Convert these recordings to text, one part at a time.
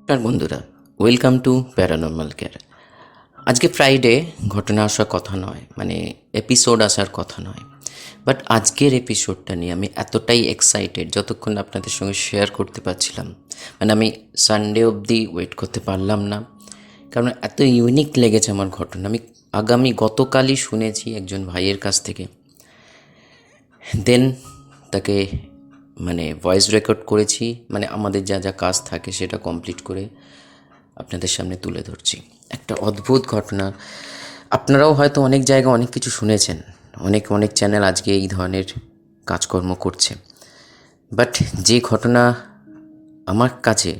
নমস্কার বন্ধুরা, welcome to paranormal care. আজকে ফ্রাইডে, ঘটনা আসার কথা নয়, মানে এপিসোড আসার কথা নয়। বাট আজকের এপিসোডটা নিয়ে আমি এতটাই এক্সাইটেড, যতক্ষণ আপনাদের সঙ্গে শেয়ার করতে পারছিলাম, মানে আমি সানডে অবধি ওয়েট করতে পারলাম না, কারণ এত ইউনিক লেগেছে আমার ঘটনা। আমি গতকালই শুনেছি একজন ভাইয়ের কাছ থেকে, দেন তাকে ভয়েস রেকর্ড করেছি, আমাদের যা যা কাজ থাকে সেটা কমপ্লিট করে আপনাদের সামনে তুলে ধরছি। একটা অদ্ভুত ঘটনা। আপনারাও হয়তো অনেক জায়গায় অনেক কিছু শুনেছেন, অনেক অনেক চ্যানেল আজকে এই ধরনের কাজকর্ম করছে। বাট যে ঘটনা আমার কাছে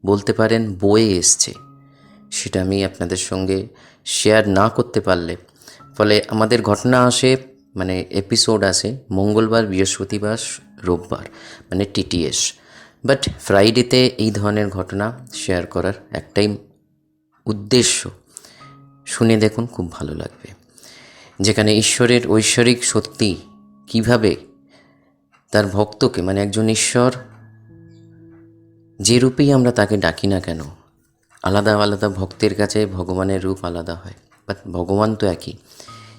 বলতে পারেন বয়ে এসছে, সেটা আমি আপনাদের সঙ্গে শেয়ার না করতে পারলে, ফলে আমাদের ঘটনা আসে, এপিসোড আসে মঙ্গলবার, বৃহস্পতিবার, রোববার, টিটিএস। বাট ফ্রাইডেতে এই ধরনের ঘটনা শেয়ার করার একটাই উদ্দেশ্য, শুনে দেখুন, খুব ভালো লাগবে। যেখানে ঈশ্বরের ঐশ্বরিক সত্যি কিভাবে তার ভক্তকে, একজন ঈশ্বর যে রূপেই আমরা তাকে ডাকি না কেন, আলাদা আলাদা ভক্তের কাছে ভগবানের রূপ আলাদা হয়, বাট ভগবান তো একই।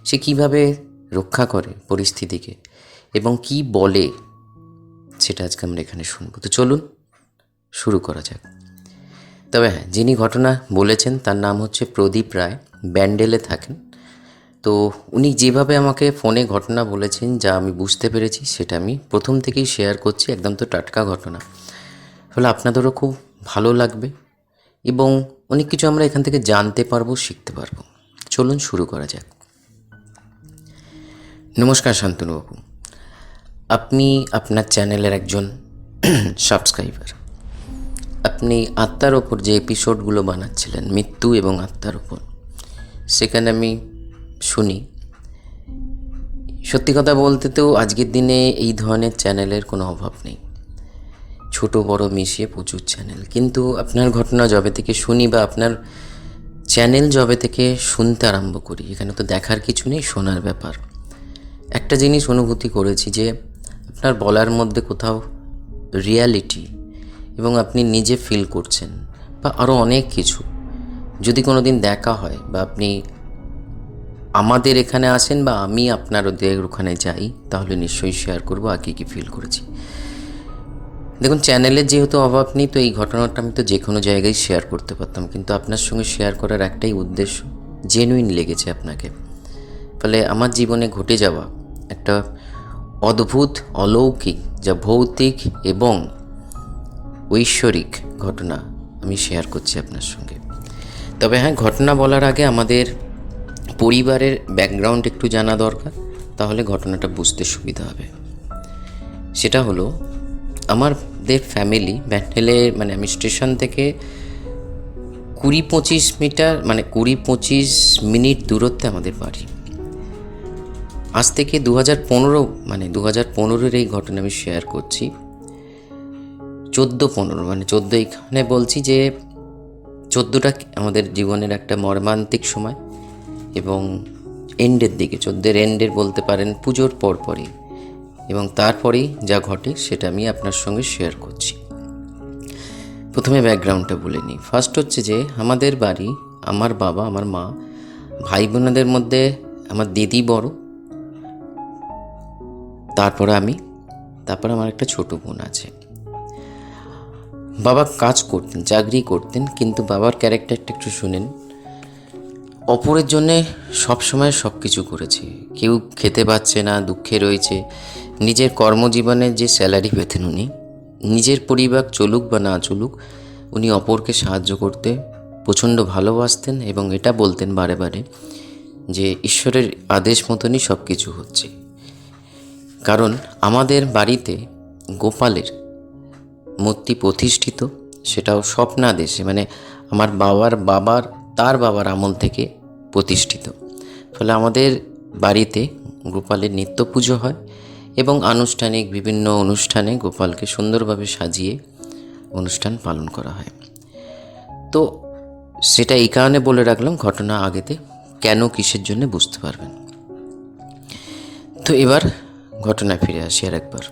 সে কিভাবে রক্ষা করে পরিস্থিতিকে এবং কি বলে, সেটা আজকে আমরা এখানে শুনবো। তো চলুন শুরু করা যাক। তবে হ্যাঁ, যিনি ঘটনা বলেছেন তার নাম হচ্ছে প্রদীপ রায়, ব্যান্ডেলে থাকেন। তো উনি যেভাবে আমাকে ফোনে ঘটনা বলেছেন, যা আমি বুঝতে পেরেছি, সেটা আমি প্রথম থেকেই শেয়ার করছি। একদম তো টাটকা ঘটনা, ফলে আপনাদেরও খুব ভালো লাগবে এবং অনেক কিছু আমরা এখান থেকে জানতে পারবো, শিখতে পারবো। চলুন শুরু করা যাক। নমস্কার শান্তনুবাবু, আপনি আপনার চ্যানেলের একজন সাবস্ক্রাইবার। আপনি আত্মার ওপর যে এপিসোডগুলো বানাচ্ছিলেন, মৃত্যু এবং আত্মার ওপর, সেখানে আমি শুনি। সত্যি কথা বলতে তো আজকের দিনে এই ধরনের চ্যানেলের কোনো অভাব নেই, ছোট বড় মিশিয়ে প্রচুর চ্যানেল। কিন্তু আপনার ঘটনা যবে থেকে শুনি, বা আপনার চ্যানেল যবে থেকে শুনতে আরম্ভ করি, এখানে তো দেখার কিছু নেই, শোনার ব্যাপার। একটা জিনিস অনুভূতি করেছি যে আপনার বলার মধ্যে কোথাও রিয়ালিটি এবং আপনি নিজে ফিল করছেন, বা আরও অনেক কিছু। যদি কোনো দিন দেখা হয়, বা আপনি আমাদের এখানে আসেন, বা আমি আপনার ওখানে যাই, তাহলে নিশ্চয়ই শেয়ার করবো আগে কী ফিল করেছি। দেখুন, চ্যানেলের যেহেতু অভাব নেই, তো এই ঘটনাটা আমি তো যে কোনো জায়গায় শেয়ার করতে পারতাম, কিন্তু আপনার সঙ্গে শেয়ার করার একটাই উদ্দেশ্য, জেনুইন লেগেছে আপনাকে। ফলে আমার জীবনে ঘটে যাওয়া একটা অদ্ভুত, অলৌকিক, যা ভৌতিক এবং ঐশ্বরিক ঘটনা আমি শেয়ার করছি আপনার সঙ্গে। তবে হ্যাঁ, ঘটনা বলার আগে আমাদের পরিবারের ব্যাকগ্রাউন্ড একটু জানা দরকার, তাহলে ঘটনাটা বুঝতে সুবিধা হবে। সেটা হলো, আমাদের ফ্যামিলি ব্যান্ডেলে, আমি স্টেশন থেকে 20-25 মিটার, 20-25 মিনিট দূরত্বে আমাদের বাড়ি। আজ থেকে 2015, 2015-এর এই ঘটনা আমি শেয়ার করছি। 14-15, 14 এখানে বলছি যে 14টা আমাদের জীবনের একটা মর্মান্তিক সময়, এবং এন্ডের দিকে, 14-এর এন্ডের বলতে পারেন, পুজোর পরপরই, এবং তারপরেই যা ঘটে সেটা আমি আপনার সঙ্গে শেয়ার করছি। প্রথমে ব্যাকগ্রাউন্ডটা বলে নিই। ফার্স্ট হচ্ছে যে আমাদের বাড়ি, আমার বাবা, আমার মা, ভাই বোনেদের মধ্যে আমার দিদি বড়, তারপরে আমি, তারপর আমার একটা ছোট বোন আছে। বাবা কাজ করতেন, চাকরি করতেন, কিন্তু বাবার ক্যারেক্টারটা একটু শুনেন। অপরের জন্যে সবসময় সব কিছু করেছে। কেউ খেতে পাচ্ছে না, দুঃখে রয়েছে, নিজের কর্মজীবনে যে স্যালারি পেতেন উনি, নিজের পরিবার চলুক বা না চলুক, উনি অপরকে সাহায্য করতে প্রচণ্ড ভালোবাসতেন, এবং এটা বলতেন বারে বারে যে ঈশ্বরের আদেশ মতনই সব কিছু হচ্ছে। কারণ আমাদের বাড়িতে গোপালের মূর্তি প্রতিষ্ঠিত, সেটাও স্বপ্নাদেশে, আমার তার বাবার আমল থেকে প্রতিষ্ঠিত। ফলে আমাদের বাড়িতে গোপালের নিত্য পুজো হয়, এবং আনুষ্ঠানিক বিভিন্ন অনুষ্ঠানে গোপালকে সুন্দরভাবে সাজিয়ে অনুষ্ঠান পালন করা হয়। তো সেটা এই কারণে বলে রাখলাম, ঘটনা আগেতে কেন, কিসের জন্য বুঝতে পারবেন। তো এবার ঘটনায় ফিরে আসি আর একবার।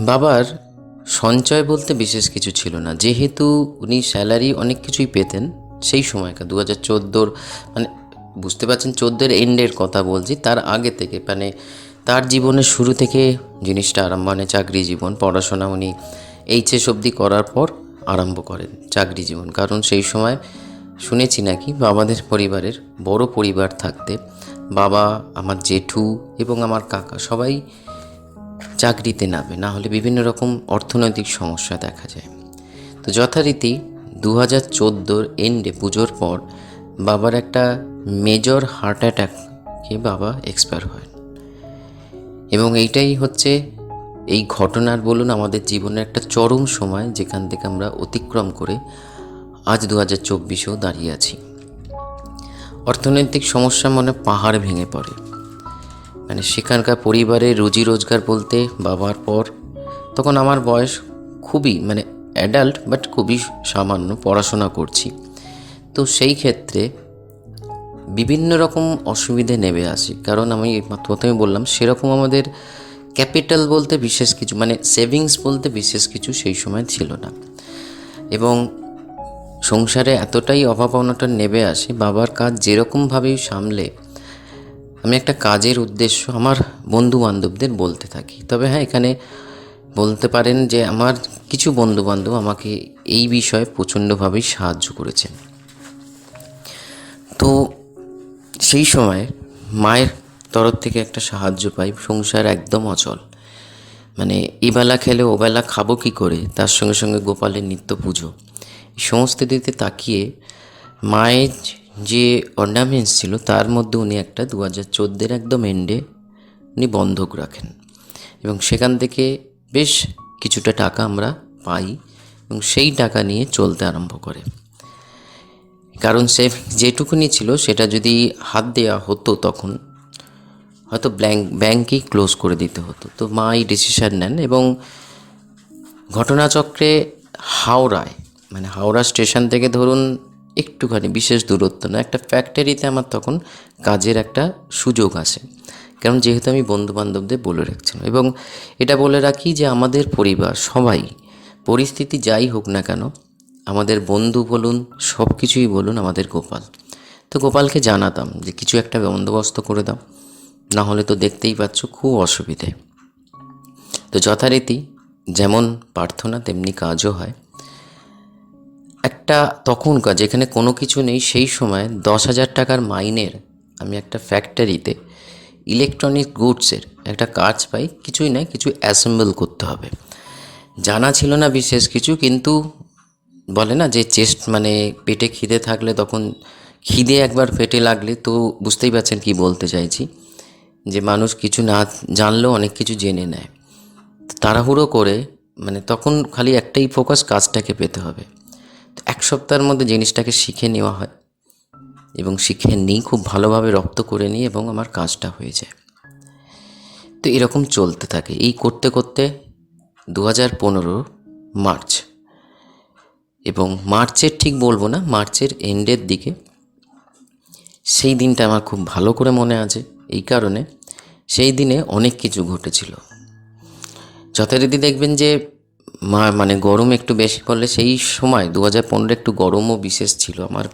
বাবার সঞ্চয় বলতে বিশেষ কিছু ছিল না, যেহেতু উনি স্যালারি অনেক কিছুই পেতেন সেই সময়কার 2014, মানে বুঝতে পারছেন 14-এর এন্ডের কথা বলছি, তার আগে থেকে, মানে তার জীবনের শুরু থেকে জিনিসটা আরম্ভ, মানে চাকরি জীবন, পড়াশোনা উনি এইচএস অবধি করার পর আরম্ভ করেন চাকরি জীবন। কারণ সেই সময় শুনেছি নাকি বাবাদের পরিবারের, বড় পরিবার থাকতে বাবা, আমার জেঠু এবং আমার কাকা সবাই চাকরিতে নামে, না হলে বিভিন্ন রকম অর্থনৈতিক সমস্যা দেখা যায়। তো যথারীতি 2014-র এন্ডে পুজোর পর বাবার একটা মেজর হার্ট অ্যাটাকে বাবা এক্সপায়ার হয়। এবং এইটাই হচ্ছে এই ঘটনার বলুন আমাদের জীবনের একটা চরম সময়, যেখান থেকে আমরা অতিক্রম করে আজ 2024-এও দাঁড়িয়ে আছি। অর্থনৈতিক সমস্যা মনে পাহাড় ভেঙে পড়ে, মানে সেখানকার পরিবারের রুজি রোজগার বলতে বাবার পর, তখন আমার বয়স খুবই, মানে অ্যাডাল্ট বাট খুবই সামান্য, পড়াশোনা করছি। তো সেই ক্ষেত্রে বিভিন্ন রকম অসুবিধে নেমে আসে, কারণ আমি প্রথমে বললাম সেরকম আমাদের ক্যাপিটাল বলতে বিশেষ কিছু, মানে সেভিংস বলতে বিশেষ কিছু সেই সময় ছিল না। এবং সংসারে এতটাই অভাব অনটন নেমে আসে, বাবার কাজ যেরকমভাবেই সামলে আমি একটা কাজের উদ্দেশ্য আমার বন্ধু বান্ধবদের বলতে থাকি। তবে হ্যাঁ, এখানে বলতে পারেন যে আমার কিছু বন্ধু বান্ধব আমাকে এই বিষয়ে প্রচণ্ডভাবেই সাহায্য করেছেন। তো সেই সময় মায়ের তরফ থেকে একটা সাহায্য পাই, সংসার একদম অচল, মানে এবেলা খেলে ওবেলা খাবো কী করে, তার সঙ্গে সঙ্গে গোপালের নিত্য পুজো, এই সমস্ত দিকে তাকিয়ে মায়ের যে অর্নামেন্টস ছিল তার মধ্যে উনি একটা 2014-এর একদম এন্ডে উনি বন্ধক রাখেন, এবং সেখান থেকে বেশ কিছুটা টাকা আমরা পাই, এবং সেই টাকা নিয়ে চলতে আরম্ভ করে। কারণ সে যেটুকুনি ছিল সেটা যদি হাত দেওয়া হতো তখন হয়তো ব্যাঙ্কই ক্লোজ করে দিতে হতো। তো মা এই ডিসিশন নেন, এবং ঘটনাচক্রে হাওড়ায়, মানে হাওড়া স্টেশন থেকে ধরুন একটুখানি, বিশেষ দূরত্ব না, একটা ফ্যাক্টরিতে আমার তখন কাজের একটা সুযোগ আসে। কারণ যেহেতু আমি বন্ধুবান্ধবদের বলে রাখছিলাম, এবং এটা বলে রাখি যে আমাদের পরিবার সবাই, পরিস্থিতি যাই হোক না কেন, আমাদের বন্ধু বলুন, সব কিছুই বলুন, আমাদের গোপাল। তো গোপালকে জানাতাম যে কিছু একটা বন্দোবস্ত করে দাও, না হলে তো দেখতেই পাচ্ছ খুব অসুবিধে। তো যথারীতি যেমন প্রার্থনা তেমনি কাজও হয়। একটা তখনকার যেখানে কোনো কিছু নেই সেই সময় 10,000 টাকার মাইনের আমি একটা ফ্যাক্টরিতে ইলেকট্রনিক গুডসের একটা কাজ পাই, কিছুই নয়, কিছু অ্যাসেম্বল করতে হবে। জানা ছিল না বিশেষ কিছু, কিন্তু বলে না যে মানে পেটে খিদে থাকলে তখন, খিদে একবার পেটে লাগলে তো বুঝতেই পারছেন কি বলতে চাইছি, যে মানুষ কিছু না জানলেও অনেক কিছু জেনে নেয়। তাড়াহুড়ো করে, মানে তখন খালি একটাই ফোকাস, কাজটাকে পেতে হবে। তো 1 সপ্তাহের মধ্যে জিনিসটাকে শিখে নেওয়া হয়, এবং শিখে নিই, খুব ভালোভাবে রপ্ত করে নিই, এবং আমার কাজটা হয়ে যায়। তো এরকম চলতে থাকে। এই করতে করতে 2015 মার্চ, এবং মার্চের ঠিক বলবো না, মার্চের এন্ডের দিকে, সেই দিনটা আমার খুব ভালো করে মনে আছে। এই কারণে সেই দিনে অনেক কিছু ঘটেছিল। যথারীতি দেখবেন যে মানে গরম একটু বেশি পড়লে, সেই সময় 2015 একটু গরমও বিশেষ ছিল। আমার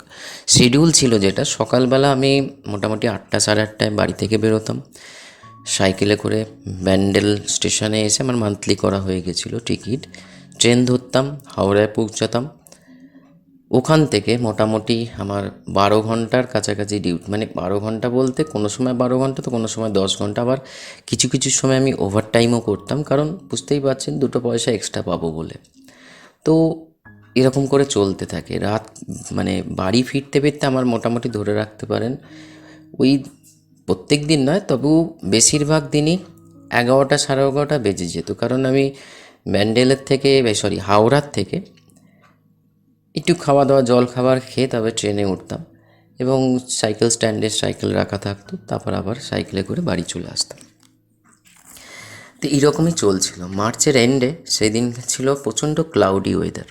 শিডিউল ছিল যেটা, সকালবেলা আমি মোটামুটি 8টা সাড়ে 8টায় বাড়ি থেকে বেরোতাম, সাইকেলে করে ব্যান্ডেল স্টেশনে এসে, আমার মান্থলি করা হয়ে গেছিলো টিকিট, ট্রেন ধরতাম, হাওড়ায় পৌঁছাতাম। ওখান থেকে মোটামুটি আমার 12 ঘন্টার কাছাকাছি ডিউটি, মানে 12 ঘন্টা বলতে কোনো সময় 12 ঘন্টা, তো কোনো সময় 10 ঘন্টা, আবার কিছু কিছু সময় আমি ওভারটাইমও করতাম, কারণ বুঝতেই পারছেন 2 পয়সা এক্সট্রা পাবো বলে। তো এরকম করে চলতে থাকে। রাত, মানে বাড়ি ফিরতে ফিরতে আমার মোটামুটি ধরে রাখতে পারেন ওই, প্রত্যেক দিন নয় তবু বেশিরভাগ দিনই 11টা সাড়ে 11টা বেজে যেত। কারণ আমি ব্যান্ডেলের থেকে, হাওড়ার থেকে একটু খাওয়া দাওয়া, জল খাবার খেয়ে তবে ট্রেনে উঠতাম, এবং সাইকেল স্ট্যান্ডে সাইকেল রাখা থাকতো, তারপর আবার সাইকেলে করে বাড়ি চলে আসতাম। তো এইরকমই চলছিল। মার্চের এন্ডে সেই দিন ছিল প্রচণ্ড ক্লাউডি ওয়েদার,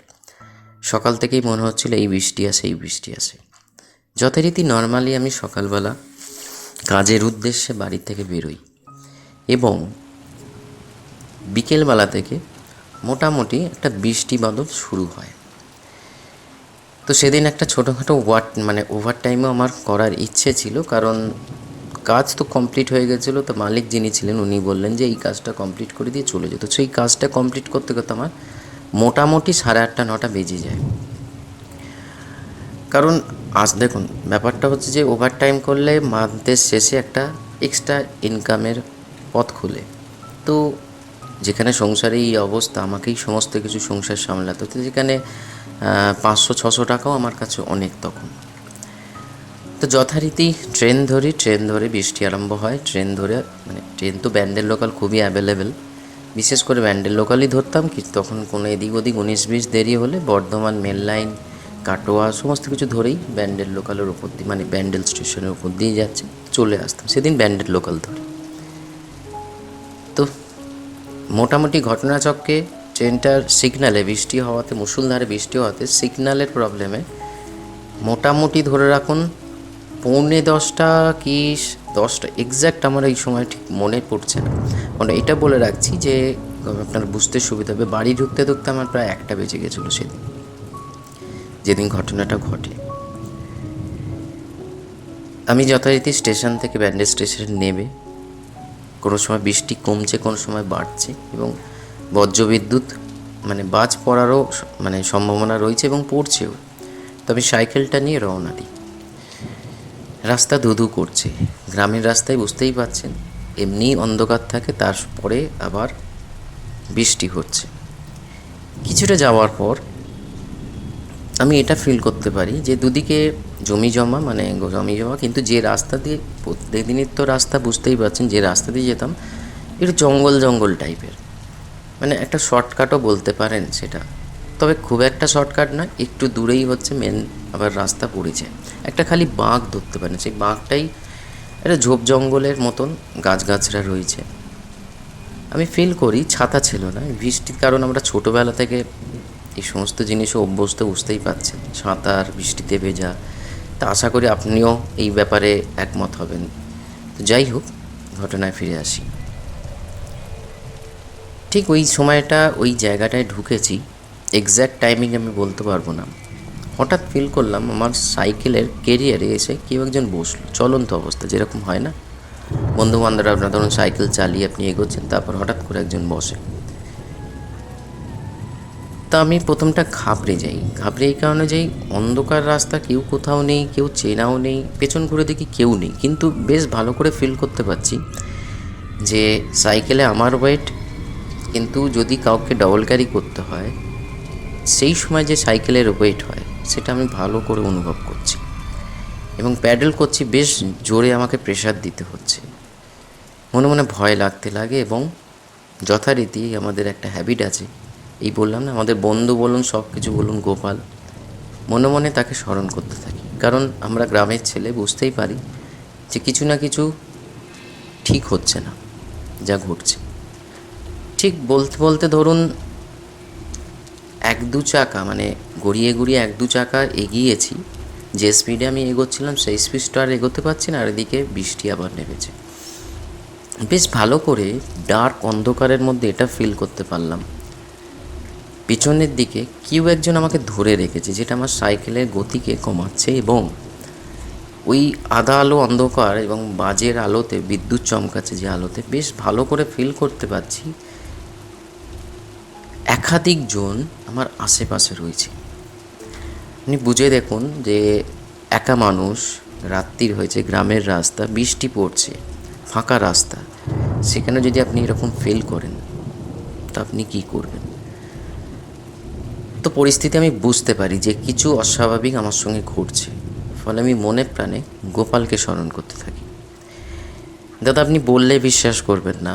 সকাল থেকেই মনে হচ্ছিল এই বৃষ্টি আসে, এই বৃষ্টি আসে। যথারীতি নর্মালি আমি সকালবেলা কাজের উদ্দেশ্যে বাড়ি থেকে বেরোই, এবং বিকেলবেলা থেকে মোটামুটি একটা বৃষ্টি বাদল শুরু হয়। তো সেদিন একটা ছোটোখাটো ওভার টাইমও আমার করার ইচ্ছে ছিল, কারণ কাজ তো কমপ্লিট হয়ে গেছিলো। তো মালিক যিনি ছিলেন উনি বললেন যে এই কাজটা কমপ্লিট করে দিয়ে চলে যেত। সেই কাজটা কমপ্লিট করতে করতে আমার মোটামুটি 8:30 9টা বেজে যায়। কারণ আজ দেখুন, ব্যাপারটা হচ্ছে যে ওভার টাইম করলে মান্থের শেষে একটা এক্সট্রা ইনকামের পথ খুলে। তো যেখানে সংসারে এই অবস্থা, আমাকেই সমস্ত কিছু সংসার সামলাতে হতো, যেখানে 500-600 টাকাও আমার কাছে অনেক তখন। তো যথারীতি ট্রেন ধরে বৃষ্টি আরম্ভ হয়। ট্রেন তো ব্যান্ডেল লোকাল খুবই অ্যাভেলেবেল, বিশেষ করে ব্যান্ডেল লোকালই ধরতাম। কি তখন কোনো এদিক ওদিক 19-20 দেরি হলে বর্ধমান মেল লাইন, কাটোয়া সমস্ত কিছু ধরেই ব্যান্ডেল লোকালের উপর দিয়ে, ব্যান্ডেল স্টেশনের উপর দিয়ে যাচ্ছে, চলে আসতাম। সেদিন ব্যান্ডেল লোকাল ধরে। তো মোটামুটি ঘটনাচক্রে ট্রেনটার সিগন্যালে বৃষ্টি হওয়াতে, মুষলধারে বৃষ্টি হওয়াতে সিগন্যালের প্রবলেমে মোটামুটি ধরে রাখুন 9:45 কি 10টা এক্স্যাক্ট আমার এই সময় ঠিক মনে পড়ছে না। মানে এটা বলে রাখছি যে আপনার বুঝতে সুবিধা হবে, বাড়ি ঢুকতে ঢুকতে আমার প্রায় 1টা বেজে গেছিলো সেদিন, যেদিন ঘটনাটা ঘটে। আমি যথারীতি স্টেশন থেকে ব্যান্ডেল স্টেশনে নেমে, কোনো সময় বৃষ্টি কমছে, কোনো সময় বাড়ছে, এবং বজ্রবিদ্যুৎ বাজ পড়ারও সম্ভাবনা রয়েছে এবং পড়ছেও। তবে সাইকেলটা নিয়ে রওনা দিই। রাস্তা ধুধু করছে, গ্রামের রাস্তায় বুঝতেই পারছেন, এমনিই অন্ধকার থাকে, তারপরে আবার বৃষ্টি হচ্ছে। কিছুটা যাওয়ার পর আমি এটা ফিল করতে পারি যে দুদিকে জমি জমা, কিন্তু যে রাস্তা দিয়ে প্রতিদিনের তো রাস্তা বুঝতেই পারছেন, যে রাস্তা দিয়ে যেতাম একটু জঙ্গল টাইপের, একটা শর্টকাটও বলতে পারেন সেটা। তবে খুব একটা শর্টকাট না, একটু দূরেই হচ্ছে মেন আবার রাস্তা পড়েছে। একটা খালি বাঁক ধরতে পারেন, সেই বাঁকটাই একটা ঝোপ জঙ্গলের মতন, গাছগাছরা রয়েছে। আমি ফিল করি ছাতা ছিল না বৃষ্টির, কারণ আমরা ছোটোবেলা থেকে এই সমস্ত জিনিসও অভ্যস্ত, বুঝতেই পারছেন, সাঁতার, বৃষ্টিতে ভেজা। তা আশা করি আপনিও এই ব্যাপারে একমত হবেন। তো যাই হোক, ঘটনায় ফিরে আসি। ঠিক ওই সময়টা ওই জায়গাটায় ঢুকেছি, এক্স্যাক্ট টাইমিং আমি বলতে পারবো না। হঠাৎ ফিল করলাম আমার সাইকেলের কেরিয়ারে এসে কেউ একজন বসলো, চলন্ত অবস্থা, যেরকম হয় না বন্ধুবান্ধবরা, আপনার ধরুন সাইকেল চালিয়ে আপনি এগোচ্ছেন, তারপর হঠাৎ করে একজন বসে। তা আমি প্রথমটা ঘাবড়ে এই কারণে যাই, অন্ধকার রাস্তা, কেউ কোথাও নেই, কেউ চেনাও নেই, পেছন ঘুরে দেখি কেউ নেই, কিন্তু বেশ ভালো করে ফিল করতে পারছি যে সাইকেলে আমার ওয়েট, কিন্তু যদি কাউকে ডবল ক্যারি করতে হয় সেই সময় যে সাইকেলের ওয়েট হয় সেটা আমি ভালো করে অনুভব করছি, এবং প্যাডেল করছি, বেশ জোরে আমাকে প্রেশার দিতে হচ্ছে। মনে মনে ভয় লাগতে লাগে, এবং যথারীতি আমাদের একটা হ্যাবিট আছে, এই বললাম না, আমাদের বন্ধু বলুন, সব কিছু বলুন, গোপাল, মনে মনে তাকে স্মরণ করতে থাকি। কারণ আমরা গ্রামের ছেলে, বুঝতেই পারি যে কিছু না কিছু ঠিক হচ্ছে না যা ঘটছে। ঠিক বলতে বলতে ধরুন 1-2 চাকা, গড়িয়ে 1-2 চাকা এগিয়েছি। যে স্পিডে আমি এগোচ্ছিলাম সেই স্পিডটা আর এগোতে পারছি না, আর এদিকে বৃষ্টি আবার নেমেছে। বেশ ভালো করে ডার্ক অন্ধকারের মধ্যে এটা ফিল করতে পারলাম, পিছনের দিকে কেউ একজন আমাকে ধরে রেখেছে, যেটা আমার সাইকেলের গতিকে কমাচ্ছে, এবং ওই আধা আলো অন্ধকার এবং বাজের আলোতে, বিদ্যুৎ চমকাচ্ছে যে আলোতে, বেশ ভালো করে ফিল করতে পারছি একাধিক জন আমার আশেপাশে রয়েছে। আপনি বুঝে দেখুন যে একা মানুষ, রাত্রির হয়েছে, গ্রামের রাস্তা, বৃষ্টি পড়ছে, ফাঁকা রাস্তা, সেখানে যদি আপনি এরকম ফিল করেন তা আপনি কী করবেন? তো পরিস্থিতি আমি বুঝতে পারি যে কিছু অস্বাভাবিক আমার সঙ্গে ঘটছে, ফলে আমি মনে প্রাণে গোপালকে স্মরণ করতে থাকি। দাদা, আপনি বললে বিশ্বাস করবেন না,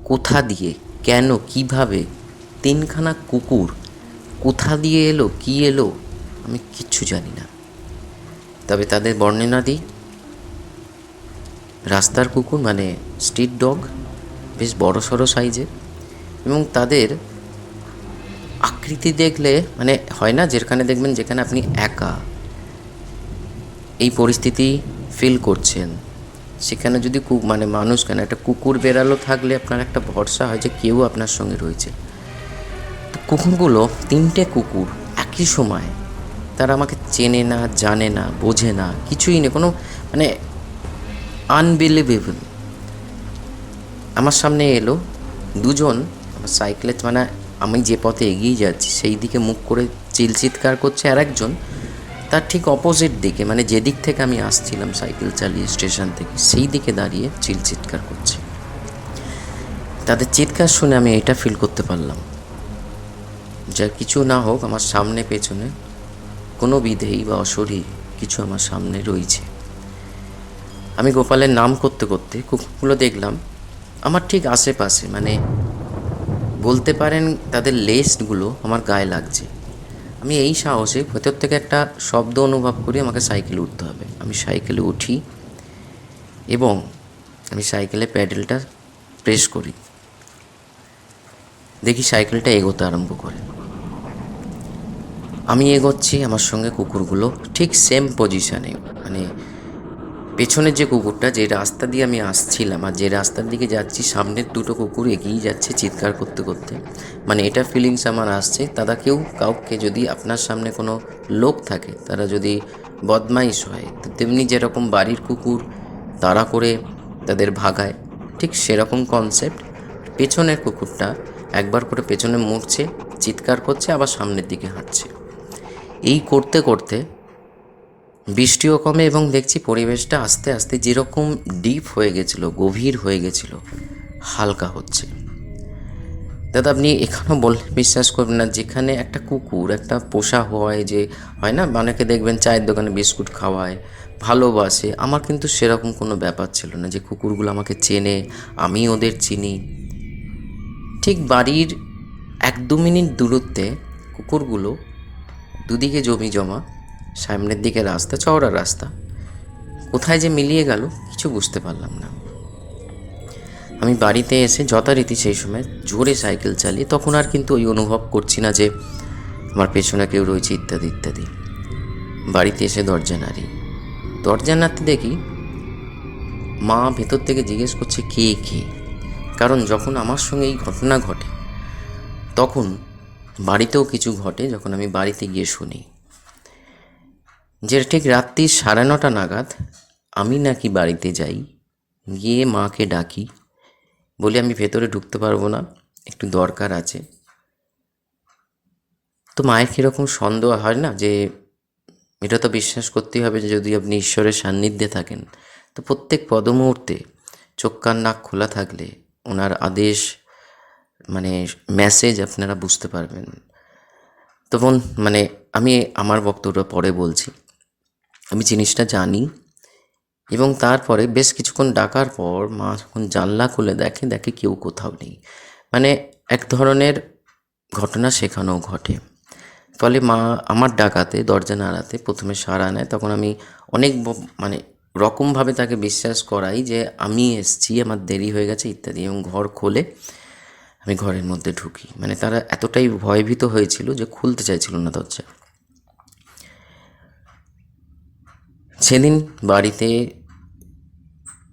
কোথা দিয়ে, কেন, কিভাবে 3খানা কুকুর কোথা দিয়ে এলো, কি এলো, আমি কিচ্ছু জানি না। তবে তাদের বর্ণনা দিই, রাস্তার কুকুর, স্ট্রিট ডগ, বেশ বড় সড়ো সাইজের, এবং তাদের আকৃতি দেখলে হয় না, যেখানে দেখবেন যেখানে আপনি একা এই পরিস্থিতি ফিল করছেন, সেখানে যদি মানুষ কেন, একটা কুকুর বেড়ালো থাকলে আপনার একটা ভরসা হয় যে কেউ আপনার সঙ্গে রয়েছে। কুকুরগুলো, 3টে কুকুর একই সময়, তারা আমাকে চেনে না, জানে না, বোঝে না, কিছুই নেই, কোনো মানে আনবিলিভেবল। আমার সামনে এলো দুজন, আমার সাইকেলে, মানে আমি যে পথে এগিয়ে যাচ্ছি সেই দিকে মুখ করে চিৎকার করছে, আর একজন তার ঠিক অপোজিট দিকে, মানে যেদিক থেকে আমি আসছিলাম সাইকেল চালিয়ে স্টেশন থেকে, সেই দিকে দাঁড়িয়ে চিৎকার করছে। তাদের চিৎকার শুনে আমি এটা ফিল করতে পারলাম, যা কিছু না হোক আমার সামনে পেছনে কোনো বিধেয়ী বা অশরীর কিছু আমার সামনে রয়েছে। আমি গোপালের নাম করতে করতে কুকুরগুলো দেখলাম আমার ঠিক আশেপাশে, মানে বলতে পারেন তাদের লেজগুলো আমার গায়ে লাগছে। আমি এই সাহসে ভেতর থেকে একটা শব্দ অনুভব করি আমাকে সাইকেলে উঠতে হবে। আমি সাইকেলে উঠি এবং আমি সাইকেলে প্যাডেলটা প্রেস করি, দেখি সাইকেলটা এগোতে আরম্ভ করে। আমি এগোচ্ছি, আমার সঙ্গে কুকুরগুলো ঠিক সেম পজিশানে, মানে পেছনের যে কুকুরটা, যে রাস্তা দিয়ে আমি আসছিলাম আর যে রাস্তার দিকে যাচ্ছি, সামনের দুটো কুকুর এগিয়ে যাচ্ছে চিৎকার করতে করতে। মানে এটা ফিলিংস আমার আসছে, তারা কাউকে যদি আপনার সামনে কোনো লোক থাকে, তারা যদি বদমাইশ হয়, তো তেমনি যেরকম বাড়ির কুকুর তাড়া করে তাদের ভাগায়, ঠিক সেরকম কনসেপ্ট। পেছনের কুকুরটা একবার করে পেছনে মুড়ছে, চিৎকার করছে, আবার সামনের দিকে হাঁটছে। এই করতে করতে বৃষ্টিও কমে এবং দেখছি পরিবেশটা আস্তে আস্তে যেরকম ডিপ হয়ে গেছিলো, গভীর হয়ে গেছিলো, হালকা হচ্ছে। দাদা আপনি এখানেও বললে বিশ্বাস করবেন না, যেখানে একটা কুকুর একটা পোষা হয়, যে হয় না অনেকে দেখবেন চায়ের দোকানে বিস্কুট খাওয়ায়, ভালোবাসে, আমার কিন্তু সেরকম কোনো ব্যাপার ছিল না যে কুকুরগুলো আমাকে চেনে, আমি ওদের চিনি। ঠিক বাড়ির 1-2 মিনিট দূরত্বে কুকুরগুলো, দুদিকে জমি জমা, সামনের দিকে রাস্তা, চওড়া রাস্তা, কোথায় যে মিলিয়ে গেল কিছু বুঝতে পারলাম না। আমি বাড়িতে এসে যথারীতি সেই সময় জোরে সাইকেল চালিয়ে, তখন আর কিন্তু ওই অনুভব করছি না যে আমার পেছনে কেউ রয়েছে ইত্যাদি ইত্যাদি। বাড়িতে এসে দরজা নাড়তে দেখি মা ভেতর থেকে জিজ্ঞেস করছে কে কে। কারণ যখন আমার সঙ্গে এই ঘটনা ঘটে তখন বাড়িতেও কিছু ঘটে, যখন আমি বাড়িতে গিয়ে শুনি যে ঠিক রাত্রি 9:30 নাগাদ আমি নাকি বাড়িতে যাই, গিয়ে মাকে ডাকি, বলি আমি ভেতরে ঢুকতে পারবো না, একটু দরকার আছে। তো মায়ের কীরকম সন্দেহ হয় না, যে এটা তো বিশ্বাস করতেই হবে যে যদি আপনি ঈশ্বরের সান্নিধ্যে থাকেন, তো প্রত্যেক পদমুহূর্তে চোখ কান নাক খোলা থাকলে ওনার আদেশ, মানে মেসেজ আপনারা বুঝতে পারবেন। তখন মানে আমি আমার বক্তব্যটা পরে বলছি, আমি জিনিসটা জানি। এবং তারপরে বেশ কিছুক্ষণ ডাকার পর মা যখন জানলা খুলে দেখে কেউ কোথাও নেই, মানে এক ধরনের ঘটনা সেখানেও ঘটে। ফলে মা আমার ডাকাতে, দরজা নাড়াতে প্রথমে সাড়া নেয়। তখন আমি অনেক মানে রকমভাবে তাকে বিশ্বাস করাই যে আমি এসছি, আমার দেরি হয়ে গেছে ইত্যাদি, এবং ঘর খোলে, আমি ঘরের মধ্যে ঢুকি। মানে তারা এতটাই ভয়ভীত হয়েছিল যে খুলতে চাইছিল না দরজা। সেদিন বাড়িতে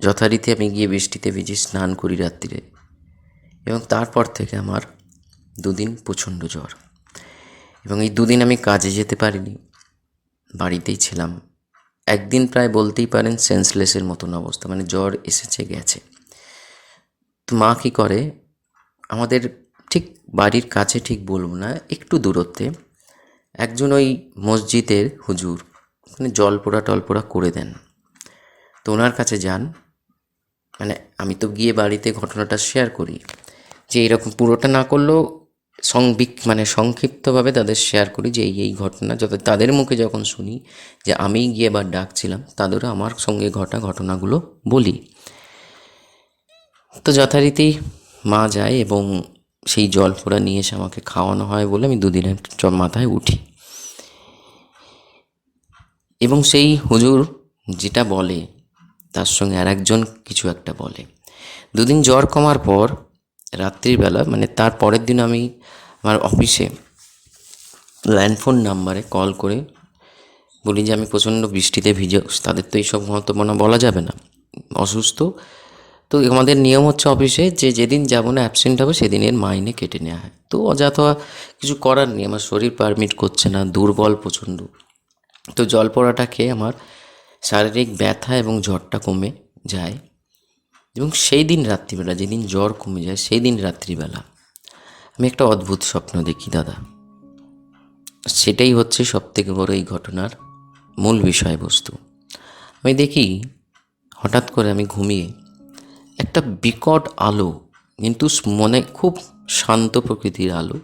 যথারীতি আমি গিয়ে বৃষ্টিতে ভিজে স্নান করি রাত্রিরে, এবং তারপর থেকে আমার 2 দিন প্রচণ্ড জ্বর, এবং এই 2 দিন আমি কাজে যেতে পারিনি, বাড়িতেই ছিলাম। একদিন প্রায় বলতেই পারেন সেন্সলেসের মতন অবস্থা, মানে জ্বর এসেছে গেছে। তো মা কী করে, আমাদের ঠিক বাড়ির কাছে, ঠিক বলবো না, একটু দূরত্বে একজন ওই মসজিদের হুজুর, ওখানে টলপোড়া করে দেন। তো ওনার কাছে যান, মানে আমি তো গিয়ে বাড়িতে ঘটনাটা শেয়ার করি, যে এরকম পুরোটা না করলেও মানে সংক্ষিপ্তভাবে তাদের শেয়ার করি যে এই ঘটনা, যত তাদের মুখে যখন শুনি যে আমি গিয়ে এবার ডাকছিলাম, তাদেরও আমার সঙ্গে ঘটনাগুলো বলি। তো যথারীতি মা যায় এবং সেই জল পোড়া নিয়ে এসে আমাকে খাওয়ানো হয় বলে আমি 2 দিনের মাথায় উঠি। এবং সেই হুজুর যেটা বলে তার সঙ্গে আর একজন কিছু একটা বলে। 2 দিন জ্বর কমার পর রাত্রিবেলা, মানে তার পরের দিন আমি আমার অফিসে ল্যান্ডফোন নাম্বারে কল করে বলি যে আমি প্রচণ্ড বৃষ্টিতে ভিজে, তাদের তো এইসব মতো বলা যাবে না, অসুস্থ, তো আমাদের নিয়ম হচ্ছে অফিসে যে যেদিন যাবো না, অ্যাবসেন্ট হবে, সেদিনের মাইনে কেটে নেওয়া হয়। তো অযথা কিছু করার নেই, আমার শরীর পারমিট করছে না, দুর্বল প্রচণ্ড। তো জল পোড়াটা খেয়ে আমার শারীরিক ব্যথা এবং জ্বরটা কমে যায়। এবং সেই দিন রাত্রিবেলা, যেদিন জ্বর কমে যায়, সেই দিন রাত্রিবেলা আমি একটা অদ্ভুত স্বপ্ন দেখি দাদা। সেটাই হচ্ছে সবথেকে বড় এই ঘটনার মূল বিষয়বস্তু। আমি দেখি হঠাৎ করে আমি ঘুমিয়ে একটা বিকট আলো, কিন্তু মনে খুব শান্ত প্রকৃতির আলো,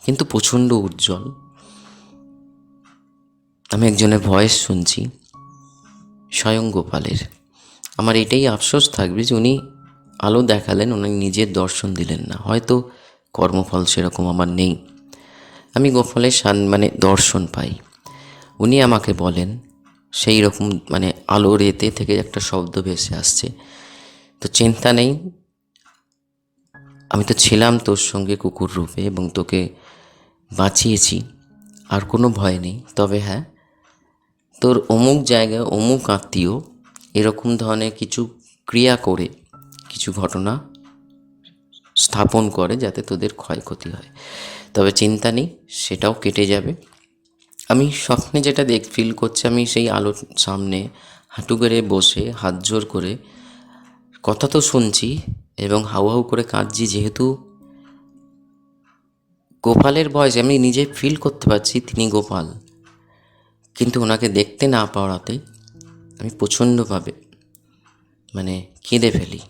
কিন্তু প্রচণ্ড উজ্জ্বল। আমি একজনের ভয়েস শুনছি, স্বয়ং গোপালের। আমার এটাই আফসোস থাকবে যে উনি আলো দেখালেন, উনি নিজের দর্শন দিলেন না। হয়তো কর্মফল সেরকম আমার নেই, আমি গোপালের দর্শন পাই। উনি আমাকে বলেন, সেই রকম আলোর এতে থেকে একটা শব্দ ভেসে আসছে, তো চিন্তা নেই, আমি তো ছিলাম তোর সঙ্গে কুকুর রূপে এবং তোকে বাঁচিয়েছি, আর কোনো ভয় নেই। তবে হ্যাঁ, তোর অমুক জায়গায় অমুক আত্মীয় এরকম ধরনের কিছু ক্রিয়া করে কিছু ঘটনা স্থাপন করে যাতে তোদের ক্ষয়ক্ষতি হয়। তবে চিন্তা নেই, সেটাও কেটে যাবে। আমি স্বপ্নে যেটা ফিল করছি, আমি সেই আলোর সামনে হাঁটু গেড়ে বসে হাত জোর করে কথা তো শুনছি এবং হাউ হাউ করে কাঁদছি, যেহেতু গোপালের ভয়েস আমি নিজে ফিল করতে পারছি তিনি গোপাল, কিন্তু ওনাকে দেখতে না পাওয়াতে আমি প্রচণ্ডভাবে কেঁদে ফেলি।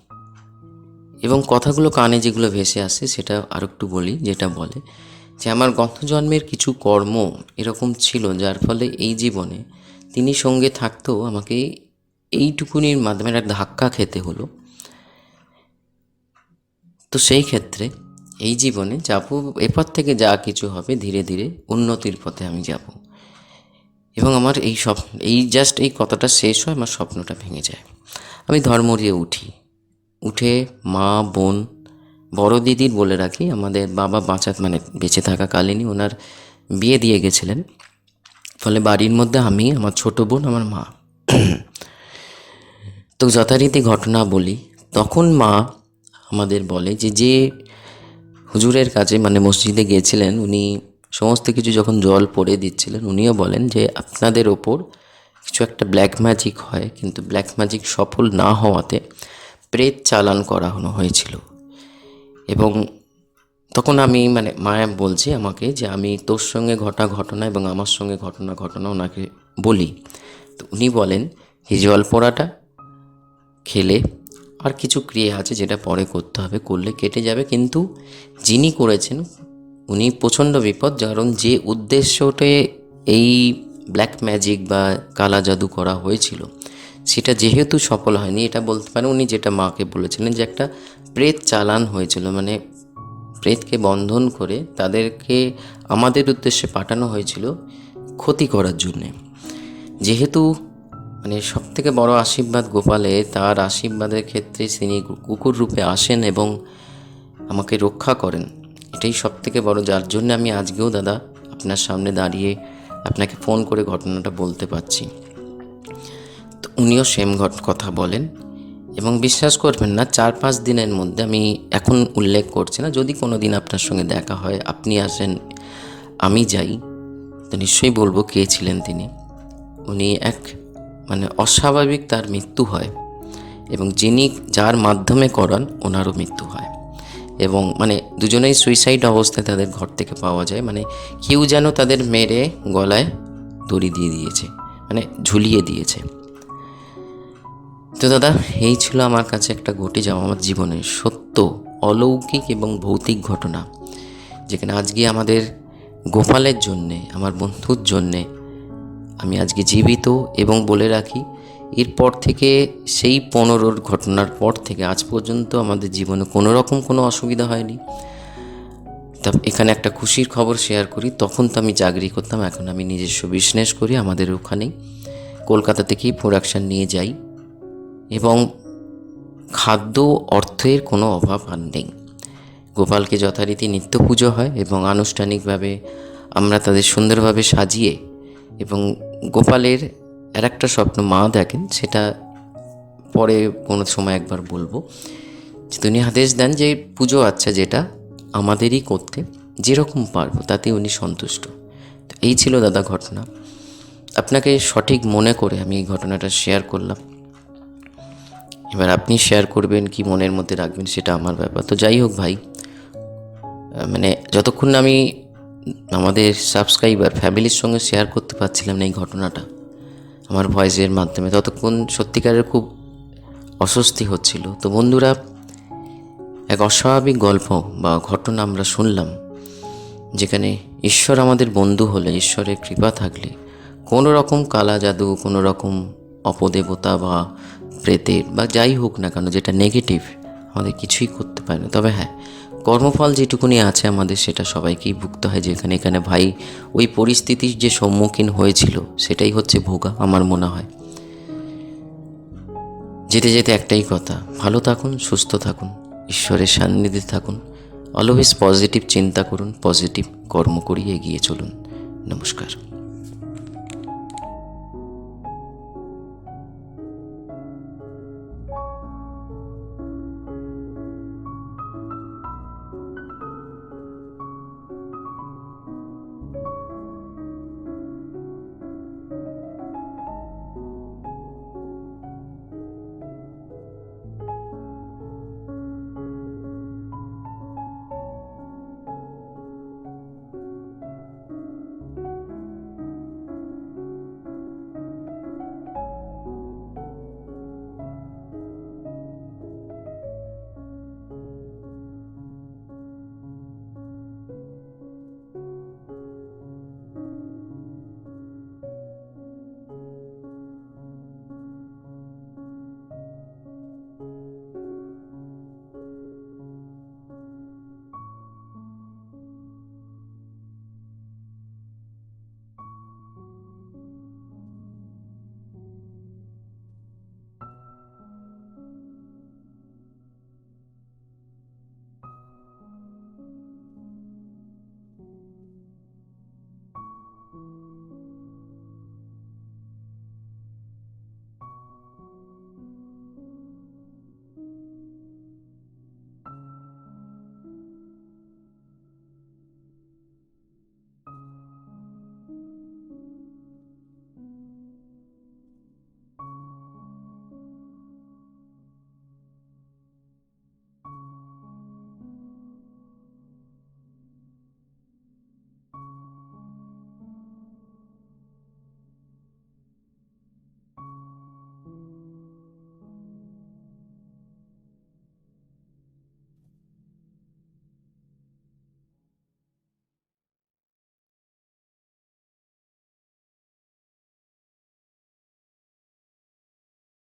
এবং কথাগুলো কানে যেগুলো ভেসে আসে সেটা আর একটু বলি, যেটা বলে যে আমার গত জন্মের কিছু কর্ম এরকম ছিল, যার ফলে এই জীবনে তিনি সঙ্গে থাকতেও আমাকে এইটুকুনির মাধ্যমে একটা ধাক্কা খেতে হলো। তো সেই ক্ষেত্রে এই জীবনে যাবো, এরপর থেকে যা কিছু হবে ধীরে ধীরে উন্নতির পথে আমি যাব। এবং আমার এই জাস্ট এই কথাটা শেষ হয়, আমার স্বপ্নটা ভেঙে যায়। আমি ধর্মরিয়ে উঠে মা, বোন, বড় দিদির বলে রাখি, আমাদের বাবা বেঁচে থাকাকালীনই ওনার বিয়ে দিয়ে গেছিলেন। ফলে বাড়ির মধ্যে আমি, আমার ছোট বোন, আমার মা। তো যথারীতি ঘটনা বলি, তখন মা আমাদের বলে যে হুজুরের কাছে মসজিদে গিয়েছিলেন, উনি সমস্ত কিছু যখন জল পড়ে দিচ্ছিলেন, উনিও বলেন যে আপনাদের ওপর কিছু একটা ব্ল্যাক ম্যাজিক হয়, কিন্তু ব্ল্যাক ম্যাজিক সফল না হওয়াতে প্রেত চালান করা হয়েছিল। এবং তখন আমি মায়া বলছে আমাকে যে আমি তোর সঙ্গে ঘটনা এবং আমার সঙ্গে ঘটনা ওনাকে বলি। তো উনি বলেন এই জল পোড়াটা খেলে আর কিছু ক্রিয়া আছে যেটা পরে করতে হবে, করলে কেটে যাবে, কিন্তু যিনি করেছেন উনি প্রচণ্ড বিপদ, কারণ যে উদ্দেশ্যতে এই ব্ল্যাক ম্যাজিক বা কালা জাদু করা হয়েছিল সেটা যেহেতু সফল হয়নি, এটা বলতে পারেন উনি যেটা মাকে বলেছিলেন যে একটা প্রেত চালান হয়েছিল, প্রেতকে বন্ধন করে তাদেরকে আমাদের উদ্দেশ্যে পাঠানো হয়েছিল ক্ষতি করার জন্যে। যেহেতু সবথেকে বড় আশীর্বাদ গোপালে, তার আশীর্বাদের ক্ষেত্রে তিনি কুকুর রূপে আসেন এবং আমাকে রক্ষা করেন, এটাই সবথেকে বড়, যার জন্য আমি আজকেও দাদা আপনার সামনে দাঁড়িয়ে আপনাকে ফোন করে ঘটনাটা বলতে পারছি। তো উনিও সেম কথা বলেন এবং বিশ্বাস করবেন না, 4-5 দিনের মধ্যে, আমি এখন উল্লেখ করছি না, যদি কোনো দিন আপনার সঙ্গে দেখা হয়, আপনি আসেন, আমি যাই, তো নিশ্চয়ই বলবো কে ছিলেন তিনি। উনি এক অস্বাভাবিক তার মৃত্যু হয় এবং যার মাধ্যমে করান ওনারও মৃত্যু হয়। এবং দুজনেই সুইসাইড অবস্থায় তাদের ঘর থেকে পাওয়া যায়, কেউ যেন তাদের মেরে গলায় দড়ি দিয়ে দিয়েছে, ঝুলিয়ে দিয়েছে। তো দাদা, এই ছিল আমার কাছে একটা ঘটে যাওয়া আমার জীবনের সত্য, অলৌকিক এবং ভৌতিক ঘটনা, যেখানে আজকে আমাদের গোপালের জন্যে, আমার বন্ধুর জন্যে আমি আজকে জীবিত। এবং বলে রাখি, এরপর থেকে সেই 15 ঘটনার পর থেকে আজ পর্যন্ত আমাদের জীবনে কোনো রকম কোনো অসুবিধা হয়নি। তা এখানে একটা খুশির খবর শেয়ার করি, তখন তো আমি চাকরি করতাম, এখন আমি নিজস্ব বিজনেস করি, আমাদের ওখানেই কলকাতা থেকেই প্রোডাকশান নিয়ে যাই এবং খাদ্য অর্থের কোনো অভাব আর নেই। গোপালকে যথারীতি নিত্য পুজো হয় এবং আনুষ্ঠানিকভাবে আমরা তাদের সুন্দরভাবে সাজিয়ে, এবং গোপালের আর একটা স্বপ্ন মা দেখেন, সেটা পরে কোনো সময় একবার বলবো যে তিনি আদেশ দেন যে পুজো আচ্ছা যেটা আমাদেরই করতে, যেরকম পারবো তাতে উনি সন্তুষ্ট। তো এই ছিল দাদা ঘটনা। আপনাকে সঠিক মনে করে আমি এই ঘটনাটা শেয়ার করলাম। এবার আপনি শেয়ার করবেন কি মনের মধ্যে রাখবেন সেটা আমার ব্যাপার। তো যাই হোক ভাই, মানে যতক্ষণ না আমি আমাদের সাবস্ক্রাইবার ফ্যামিলির সঙ্গে শেয়ার করতে পারছিলাম না এই ঘটনাটা আমার ভয়েসের মাধ্যমে, ততক্ষণ সত্যিকারের খুব অস্বস্তি হচ্ছিল। তো বন্ধুরা, এক অস্বাভাবিক গল্প বা ঘটনা আমরা শুনলাম, যেখানে ঈশ্বর আমাদের বন্ধু হলে, ঈশ্বরের কৃপা থাকলে কোনো রকম কালা জাদু, কোনো রকম অপদেবতা বা প্রেতের বা যাই হোক না কেন যেটা নেগেটিভ, আমাদের কিছুই করতে পারে না। তবে হ্যাঁ, কর্মফল যেটুকুনি আছে আমাদের সেটা সবাইকেই ভুগতে হয়। যেখানে এখানে ভাই ওই পরিস্থিতির যে সম্মুখীন হয়েছিল সেটাই হচ্ছে ভোগা, আমার মনে হয়। যেতে যেতে একটাই কথা, ভালো থাকুন, সুস্থ থাকুন, ঈশ্বরের সান্নিধ্যে থাকুন, অলওয়েজ পজিটিভ চিন্তা করুন, পজিটিভ কর্ম করিয়ে এগিয়ে চলুন। নমস্কার।